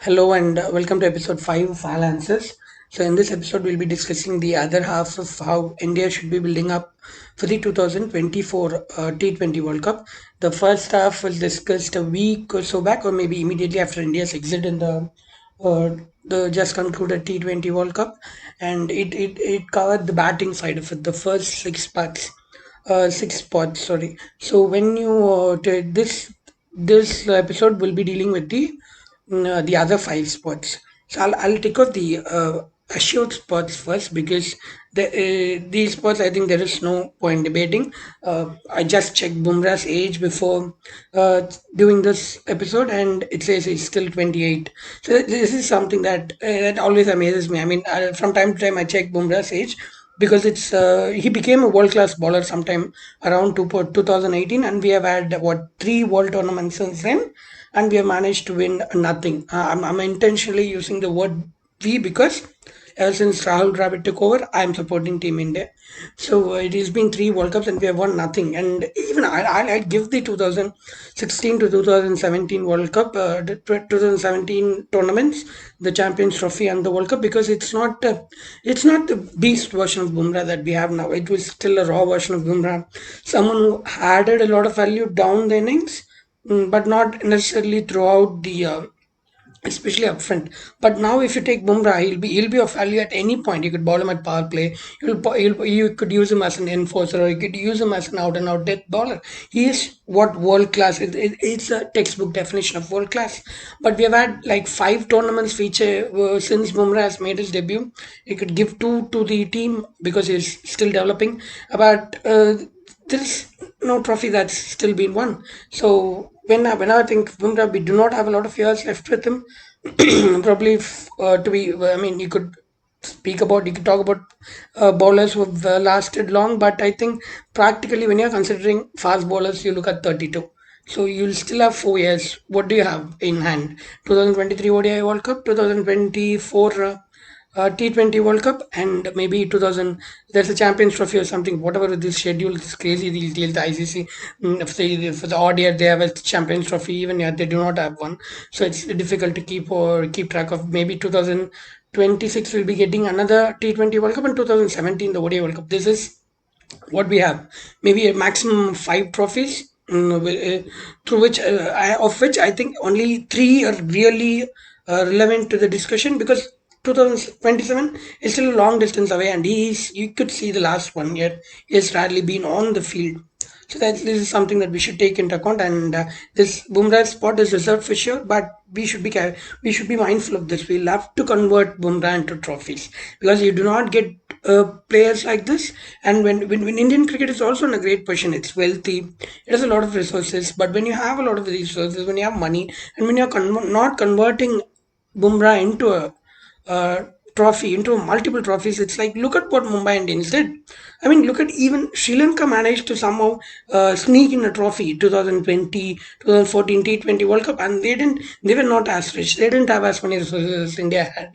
Hello and welcome to episode 5 of All Answers. So, in this episode, we'll be discussing the other half of how India should be building up for the 2024 T20 World Cup. The first half was discussed a week or so back, or maybe immediately after India's exit in the just concluded T20 World Cup, and it covered the batting side of it, the first six spots. Sorry. So, when you this episode will be dealing with the other five spots. So I'll take off the assured spots first because these spots I think there is no point debating. I just checked Bumrah's age before doing this episode and it says he's still 28. So this is something that always amazes me. I mean, from time to time I check Bumrah's age because it's he became a world class bowler sometime around 2018 and we have had what three world tournaments since then and we have managed to win nothing. I'm intentionally using the word we because ever since Rahul Dravid took over, I'm supporting Team India. So it has been three World Cups and we have won nothing. And even I'd give the 2016 to 2017 World Cup, the 2017 tournaments, the Champions Trophy and the World Cup because it's not the beast version of Bumrah that we have now. It was still a raw version of Bumrah, someone who added a lot of value down the innings but not necessarily throughout the especially up front. But now, if you take Bumrah, he'll be of value at any point. You could bowl him at power play. You could use him as an enforcer, or you could use him as an out and out death bowler. He is what world class is. It's a textbook definition of world class. But we have had like five tournaments feature since Bumrah has made his debut. He could give two to the team because he's still developing. But there's no trophy that's still been won. So when I think Bumrah, we do not have a lot of years left with him. Probably to be, I mean, you could talk about bowlers who have lasted long, but I think practically when you're considering fast bowlers, you look at 32. So you'll still have 4 years. What do you have in hand? 2023 ODI World Cup, 2024 T20 World Cup and maybe 2000 there's a Champions Trophy or something whatever this schedule is crazy these days the ICC for the odd year they have a Champions Trophy even yet they do not have one so it's difficult to keep track of maybe 2026 will be getting another T20 World Cup and 2017 the ODI World Cup this is what we have maybe a maximum five trophies through which of which I think only three are really relevant to the discussion because 2027 is still a long distance away and you could see the last 1 year he has rarely been on the field so that this is something that we should take into account and this Bumrah spot is reserved for sure but we should be mindful of this we'll have to convert Bumrah into trophies because you do not get players like this and when Indian cricket is also in a great position it's wealthy it has a lot of resources but when you have a lot of resources when you have money and when you're not converting Bumrah into a trophy into multiple trophies it's like look at what Mumbai Indians did I mean look at even Sri Lanka managed to somehow sneak in a trophy 2020 2014 T20 World Cup and they were not as rich they didn't have as many resources as India had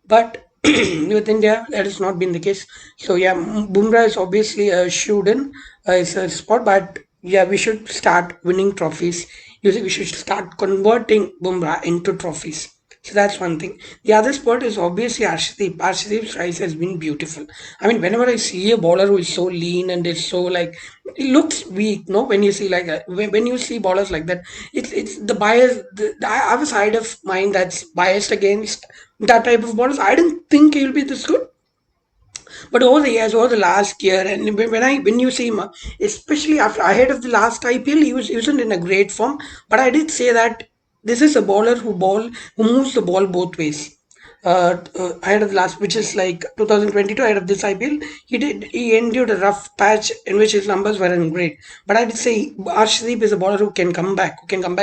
but with India, that has not been the case. So yeah, Bumrah is obviously a shoot in, it's a spot, but yeah, we should start winning trophies. We should start converting Bumrah into trophies. So that's one thing. The other spot is obviously Arshdeep. Arshdeep's rise has been beautiful. I mean, whenever I see a bowler who is so lean and is so like, it looks weak, no? When you see like when you see bowlers like that, it's the bias. I have a side of mind that's biased against that type of bowlers. I didn't think he'll be this good. But over the years, over the last year, and when you see him, especially after ahead of the last IPL, he wasn't in a great form. But I did say that this is a bowler who moves the ball both ways. Ahead of the last, which is like 2022, ahead of this IPL, he endured a rough patch in which his numbers weren't great. But I did say Arshdeep is a bowler who can come back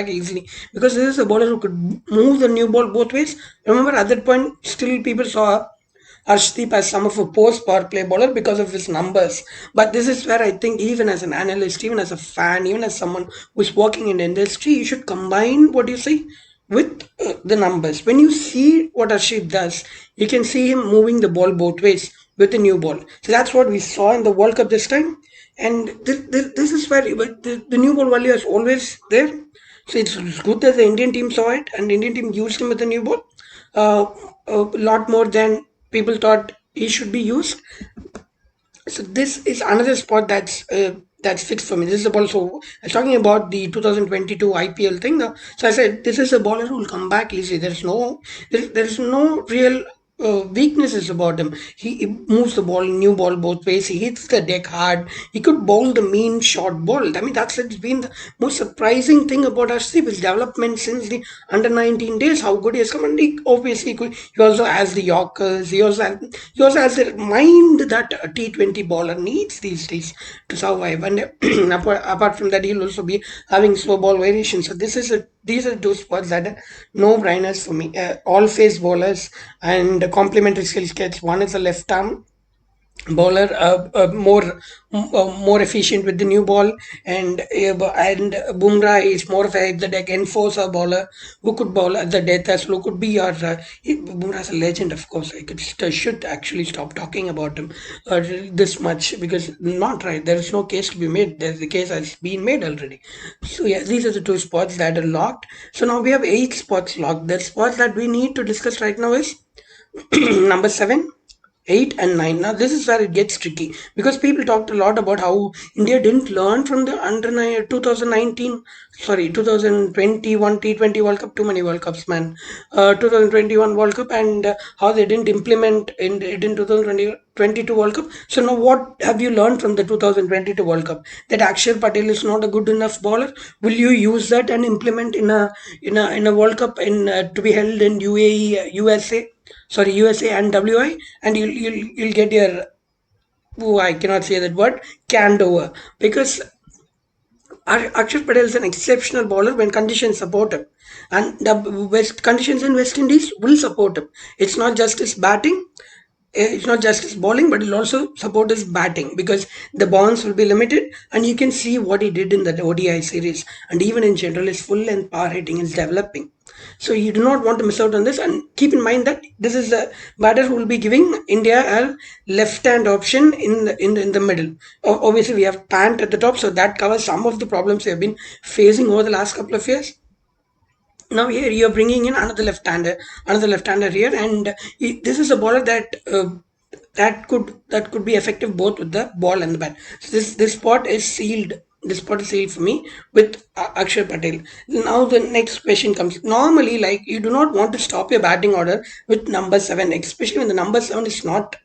easily because this is a bowler who could move the new ball both ways. Remember, at that point, still people saw Arshdeep as some of a post power play bowler because of his numbers. But this is where I think, even as an analyst, even as a fan, even as someone who's working in the industry, you should combine what you see with the numbers. When you see what Arshdeep does, you can see him moving the ball both ways with the new ball. So that's what we saw in the World Cup this time. And this is where the new ball value is always there. So it's good that the Indian team saw it and the Indian team used him with a new ball. Uh, a lot more than people thought he should be used. So this is another spot that's fixed for me. This is a ball. So I was talking about the 2022 IPL thing. Now, so I said this is a bowler who will come back easily. There's no real weaknesses about him. He moves the ball, new ball both ways. He hits the deck hard. He could bowl the mean short ball. I mean, that's it's been the most surprising thing about Arshdeep, his development since the under 19 days. How good he has come, and he obviously could. He also has the Yorkers. He also has the mind that a T20 bowler needs these days to survive. And apart from that, he'll also be having slow ball variation. So these are two spots that are no brainers for me. All phase bowlers and complementary skill sets. One is a left arm bowler, more efficient with the new ball, and Bumrah is more of the deck enforcer bowler who could bowl at the death as well. Who could be your Bumrah is a legend, of course. Should actually stop talking about him this much because not right. There is no case to be made. The case has been made already. So yeah, these are the two spots that are locked. So now we have 8 spots locked. The spots that we need to discuss right now is number 7, 8 and 9. Now this is where it gets tricky because people talked a lot about how India didn't learn from the under 2019, sorry, 2021 T20 World Cup. Too many World Cups, man. 2021 World Cup, and how they didn't implement in 2022 World Cup. So now what have you learned from the 2022 World Cup? That Akshar Patel is not a good enough bowler. Will you use that and implement in a World Cup to be held in UAE, USA? Sorry, USA and WI, and you'll get your, oh, I cannot say that word, canned over, because Akshar Patel is an exceptional bowler when conditions support him, and the West conditions in West Indies will support him. It's not just his batting, it's not just his bowling, but it'll also support his batting because the bounce will be limited, and you can see what he did in the ODI series, and even in general, his full length power hitting is developing. So you do not want to miss out on this, and keep in mind that this is the batter who will be giving India a left-hand option in the middle. Obviously, we have Pant at the top, so that covers some of the problems we have been facing over the last couple of years. Now here you're bringing in another left-hander here, and this is a bowler that could be effective both with the ball and the bat. So this spot is sealed. This spot is sealed for me with Akshar Patel. Now the next question comes. Normally, like, you do not want to stop your batting order with number 7, especially when the number 7 is not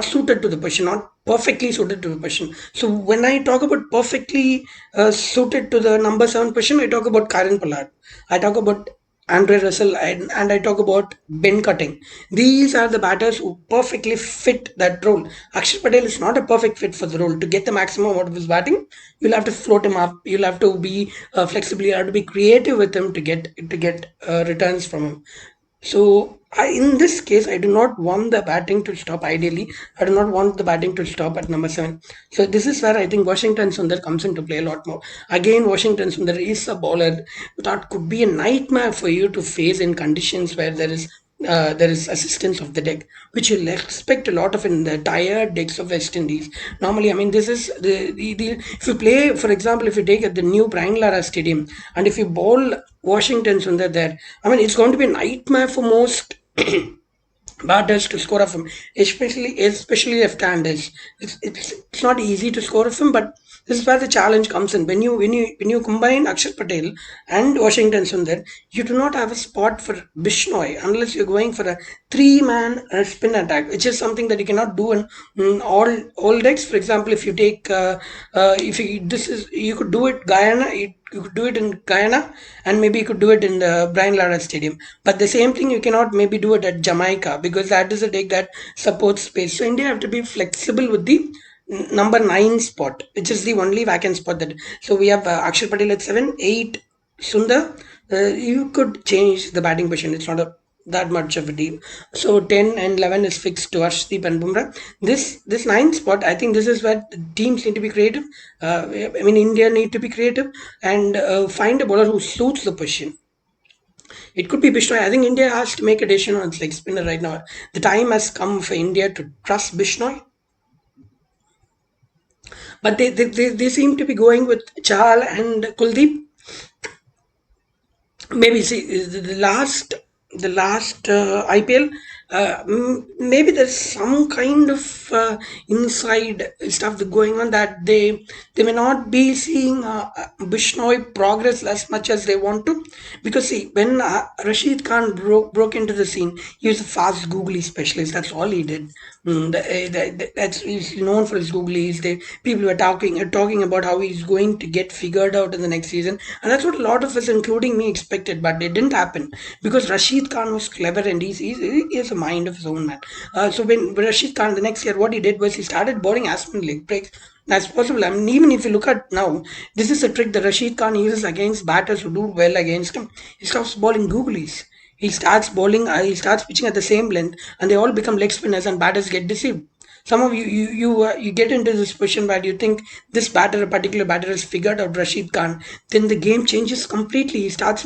suited to the position, not perfectly suited to the position. So when I talk about perfectly suited to the number 7 position, I talk about Karen Pollard. I talk about Andre Russell, and I talk about Ben Cutting. These are the batters who perfectly fit that role. Akshar Patel is not a perfect fit for the role. To get the maximum out of his batting, you'll have to float him up. You'll have to be flexible. You have to be creative with him to get returns from him. So in this case, I do not want the batting to stop. Ideally, I do not want the batting to stop at number 7. So this is where I think Washington Sundar comes into play a lot more. Again, Washington Sundar is a bowler that could be a nightmare for you to face in conditions where there is assistance of the deck, which you'll expect a lot of in the tired decks of West Indies. Normally, I mean, this is the if you play, for example, if you take at the new Brian Lara Stadium, and if you bowl Washington Sundar there, I mean, it's going to be a nightmare for most batters to score off him, especially left-handers. It's not easy to score off him, but this is where the challenge comes in. When you combine Akshar Patel and Washington Sundar, you do not have a spot for Bishnoi unless you're going for a three-man spin attack, which is something that you cannot do in all decks. For example, if you take if you this is you could do it Guyana. You could do it in Guyana, and maybe you could do it in the Brian Lara Stadium. But the same thing you cannot maybe do it at Jamaica because that is a deck that supports space. So India have to be flexible with the number 9 spot, which is the only vacant spot that. So we have Akshar Patel at 7, 8 Sundar. You could change the batting position. It's not that much of a deal. So 10 and 11 is fixed to Arshdeep and Bumrah. This 9 spot, I think this is where teams need to be creative. I mean, India need to be creative and find a bowler who suits the position. It could be Bishnoi. I think India has to make a decision on its leg spinner right now. The time has come for India to trust Bishnoi. But they seem to be going with Chahal and Kuldeep. maybe see the last IPL, maybe there's some kind of inside stuff that going on that they may not be seeing Bishnoi progress as much as they want to, because see, when Rashid Khan broke into the scene, he was a fast googly specialist. That's all he did. That's he's known for his googlies. People were talking about how he's going to get figured out in the next season, and that's what a lot of us, including me, expected. But it didn't happen because Rashid Khan was clever, and he has a mind of his own, man. So when Rashid Khan the next year, what he did was he started bowling as many leg breaks as possible. I mean, even if you look at now, this is a trick that Rashid Khan uses against batters who do well against him. He stops bowling googlies. He starts pitching at the same length, and they all become leg spinners, and batters get deceived. Some of you get into this position where you think this batter, a particular batter, has figured out Rashid Khan. Then the game changes completely. He starts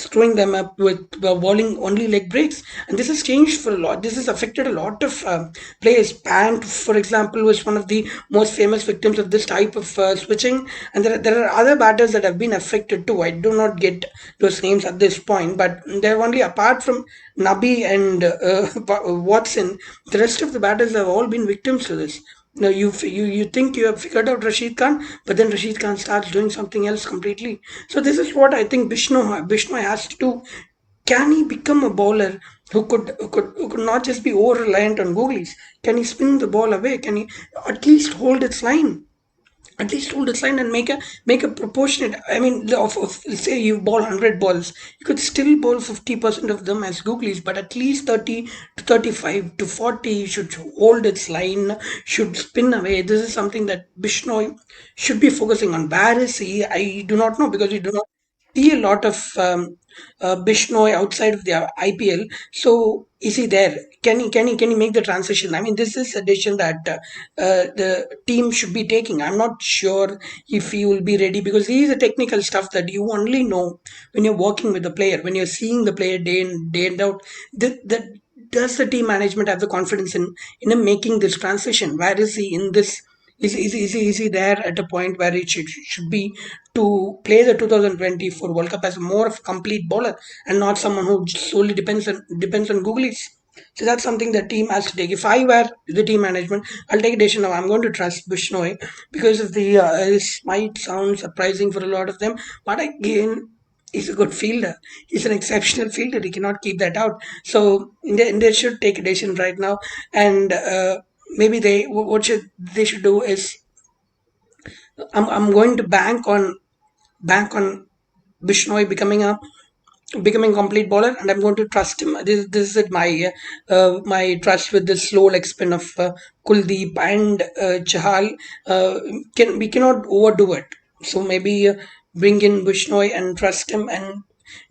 throwing them up with bowling only leg breaks, and this has changed for a lot. This has affected a lot of players. Pant, for example, was one of the most famous victims of this type of switching, and there are other batters that have been affected too. I do not get those names at this point, but they're only apart from Nabi and Watson. The rest of the batters have all been victims to this. Now you think you have figured out Rashid Khan, but then Rashid Khan starts doing something else completely. So this is what I think Bishnoi has to do. Can he become a bowler who could not just be over reliant on googlies? Can he spin the ball away? Can he at least hold its line? At least hold its line and make a proportionate. I mean, say you bowl 100 balls, you could still bowl 50% of them as googlies, but at least 30 to 35 to 40 should hold its line, should spin away. This is something that Bishnoi should be focusing on. Where is he? I do not know, because we do not see a lot of Bishnoi outside of the IPL. So is he there? Can he make the transition? I mean, this is a decision that the team should be taking. I'm not sure if he will be ready, because these are technical stuff that you only know when you're working with the player, when you're seeing the player day in day and out. That does the team management have the confidence in him making this transition? Where is he in this? Is he there at a point where it should be to play the 2024 World Cup as more of a complete bowler and not someone who solely depends on googlies? So that's something the team has to take. If I were the team management, I'll take a decision now. I'm going to trust Bishnoi because of the. This might sound surprising for a lot of them, but again, he's a good fielder. He's an exceptional fielder. He cannot keep that out. So they should take a decision right now, and maybe what should they should do is I'm going to bank on Bishnoi becoming complete bowler, and I'm going to trust him. This is my trust with this slow leg spin of Kuldeep and Chahal. We cannot overdo it. So maybe bring in Bishnoi and trust him and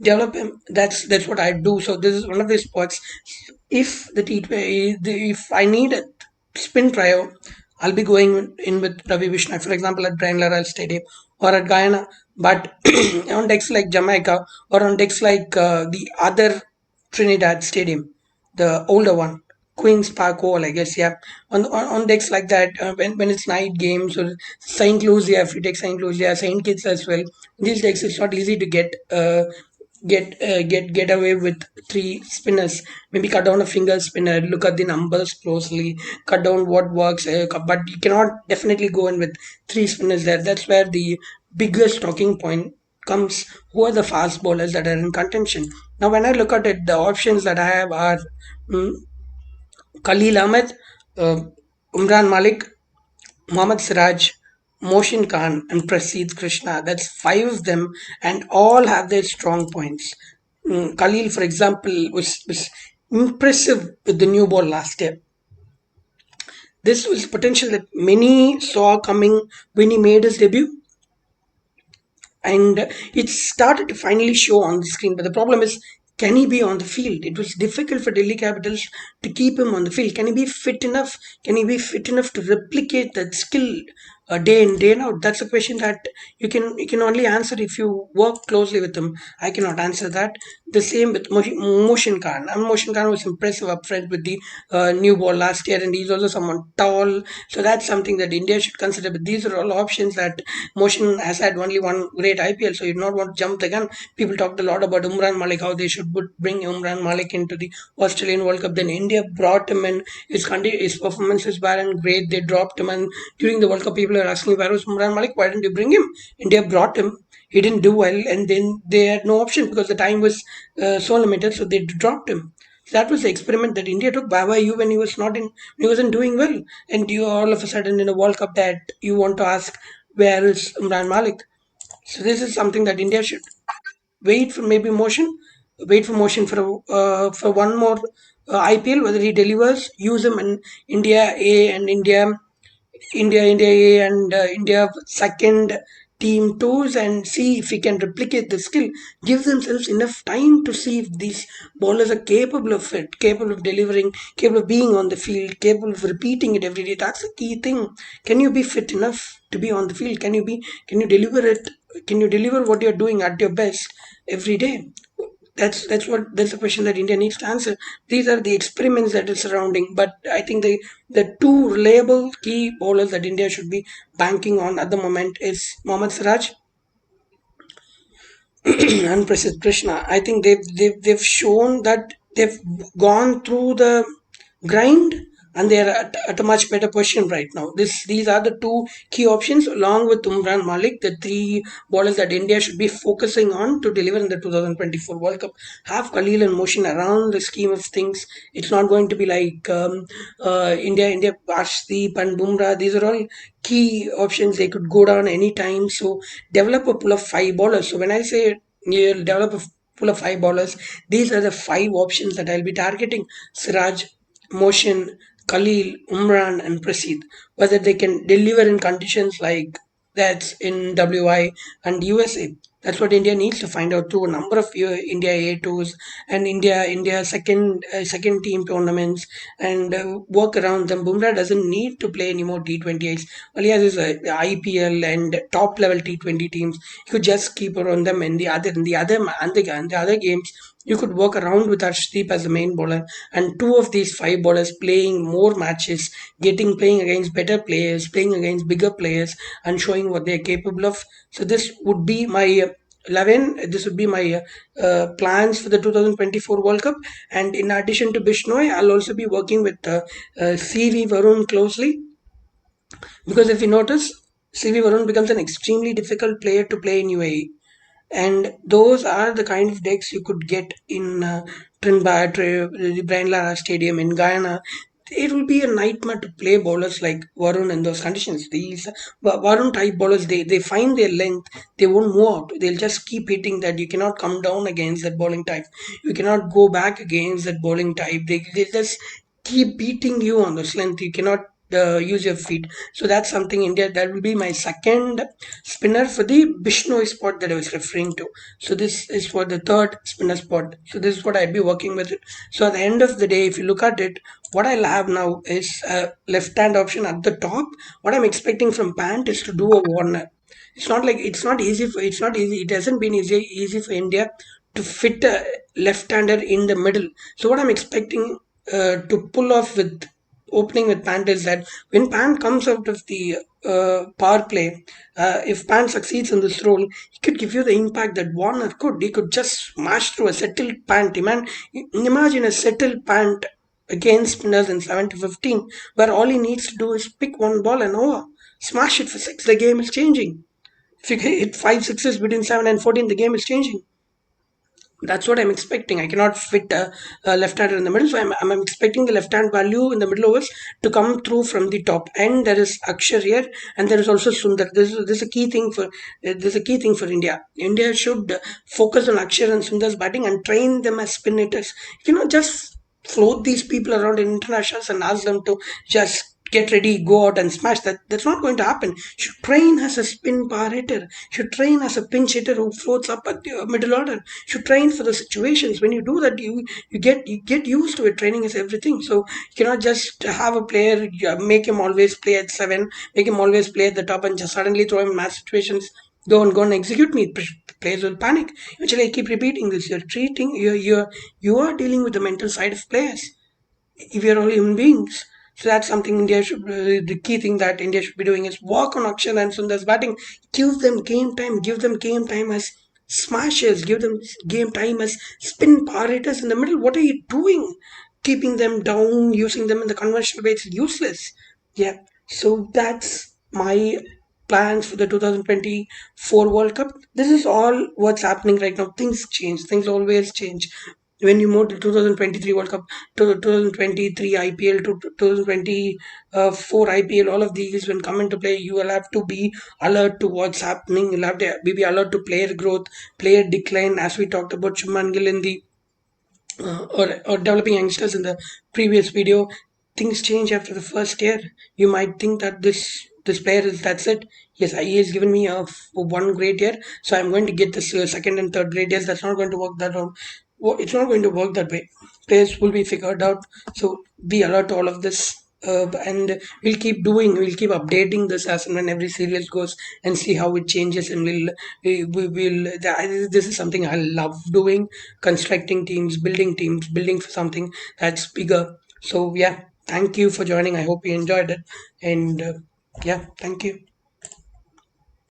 develop him. That's what I do. So this is one of the spots. If the if I need a spin trio, I'll be going in with Ravi Vishnu, for example, at Brian Lara Stadium or at Guyana. But on decks like Jamaica or on decks like the other Trinidad Stadium, the older one, Queen's Park Oval, I guess, yeah. On decks like that, when it's night games or Saint Lucia, if you take Saint Lucia, Saint Kitts as well, these decks it's not easy to get away with three spinners. Maybe cut down a finger spinner, look at the numbers closely, cut down what works, but you cannot definitely go in with three spinners there. That's where the biggest talking point comes. Who are the fast bowlers that are in contention? Now when I look at it, the options that I have are mm, Khalil Ahmed, uh, Umran Malik, Mohammad Siraj, Moshin Khan, and Praseed Krishna. That's five of them, and all have their strong points. Khalil, for example, was impressive with the new ball last year. This was potential that many saw coming when he made his debut, and it started to finally show on the screen. But the problem is, can he be on the field? It was difficult for Delhi Capitals to keep him on the field. Can he be fit enough? Can he be fit enough to replicate that skill day in day out? That's a question that you can only answer if you work closely with him. I cannot answer that. The same with Motion Khan. Motion Khan was impressive up front with the new ball last year, and he's also someone tall. So that's something that India should consider. But these are all options that Motion has had only one great IPL, so you do not want to jump the gun. People talked a lot about Umran Malik, how they should bring Umran Malik into the Australian World Cup. Then India brought him in. His performances weren't great. They dropped him, and during the World Cup, people are asking, where was Umran Malik? Why didn't you bring him? India brought him. He didn't do well, and then they had no option because the time was so limited, so they dropped him. That was the experiment that India took. Why were you when he was not in? He wasn't doing well, and you all of a sudden in a World Cup that you want to ask where is Imran Malik? So this is something that India should wait for. Maybe motion, wait for motion for one more IPL. Whether he delivers, use him in India A and India A and India second team tours and see if we can replicate the skill. Give themselves enough time to see if these bowlers are capable of it, capable of delivering, capable of being on the field, capable of repeating it every day. That's the key thing. Can you be fit enough to be on the field? Can you deliver it? Can you deliver what you're doing at your best every day? That's the question that India needs to answer. These are the experiments that are surrounding. But I think the two reliable key bowlers that India should be banking on at the moment is Mohammad Siraj and Prasidh Krishna. I think they've shown that they've gone through the grind and they're at a much better position right now. These are the two key options along with Umran Malik, the three bowlers that India should be focusing on to deliver in the 2024 World Cup. Have Khalil and Motion around the scheme of things. It's not going to be like India, Arshdeep and Bumrah. These are all key options. They could go down anytime. So develop a pool of five bowlers. So when I say you develop a pool of five bowlers, these are the five options that I'll be targeting. Siraj, Motion, Khalil, Umran, and Prasid. Whether they can deliver in conditions like that's in WI and USA. That's what India needs to find out through a number of India A2s and India second team tournaments and work around them. Bumrah doesn't need to play any more T20s. All he has is IPL and top level T20 teams. You could just keep around them in the other games. You could work around with Arshdeep as the main bowler and two of these five bowlers playing more matches, playing against better players, playing against bigger players, and showing what they're capable of. So this would be my 11. This would be my plans for the 2024 World Cup. And in addition to Bishnoi, I'll also be working with CV Varun closely because if you notice, CV Varun becomes an extremely difficult player to play in UAE, and those are the kind of decks you could get in the Brian Lara Stadium in Guyana. It will be a nightmare to play bowlers like Varun in those conditions. These Varun type bowlers, they find their length, they won't move out. They'll just keep hitting that. You cannot come down against that bowling type. You cannot go back against that bowling type. They just keep beating you on the length. You cannot use your feet. So that's something India. That will be my second spinner for the Bishnoi spot that I was referring to. So this is for the third spinner spot. So this is what I'd be working with it. So at the end of the day, if you look at it, what I'll have now is a left-hand option at the top. What I'm expecting from Pant is to do a Warner. It's not easy. It hasn't been easy for India to fit a left-hander in the middle. So what I'm expecting to pull off with opening with Pant is that when Pant comes out of the power play, if Pant succeeds in this role, he could give you the impact that Warner could. He could just smash through a settled Pant. Imagine a settled Pant against spinners in 7 to 15, where all he needs to do is pick one ball and over. Smash it for six, the game is changing. If you hit five sixes between 7 and 14, the game is changing. That's what I'm expecting. I cannot fit a left-hander in the middle, so I'm expecting the left-hand value in the middle overs to come through from the top. And there is Akshar here, and there is also Sundar. This is a key thing for India. India should focus on Akshar and Sundar's batting and train them as spin hitters. You know, just float these people around in internationals and ask them to just get ready, go out and smash. That's not going to happen. Should train as a spin power hitter. Should train as a pinch hitter who floats up at the middle order. Should train for the situations. When you do that, you get used to it. Training is everything. So you cannot just have a player, make him always play at seven, make him always play at the top, and just suddenly throw him in mass situations. Go and execute me. Players will panic. Eventually, I keep repeating this. You are dealing with the mental side of players. If we are all human beings. So that's something India should, the key thing that India should be doing is work on Akshan and Sundar's batting. Give them game time as smashes, give them game time as spin power hitters in the middle. What are you doing? Keeping them down, using them in the conventional way, it's useless. Yeah, so that's my plans for the 2024 World Cup. This is all what's happening right now. Things change, things always change. When you move to 2023 World Cup, to 2023 IPL, to 2024 IPL, all of these when come into play, you will have to be alert to what's happening. You'll have to be alert to player growth, player decline, as we talked about Shuman Gill in the or developing youngsters in the previous video. Things change after the first year. You might think that this player is that's it. Yes, he has given me a one great year, so I'm going to get this second and third great years. That's not going to work that out. It's not going to work that way. Players will be figured out. So be alert to all of this. And we'll keep updating this as and when every series goes, and see how it changes, and we will this is something I love doing, constructing teams, building for something that's bigger. So yeah, thank you for joining. I hope you enjoyed it, and yeah, thank you.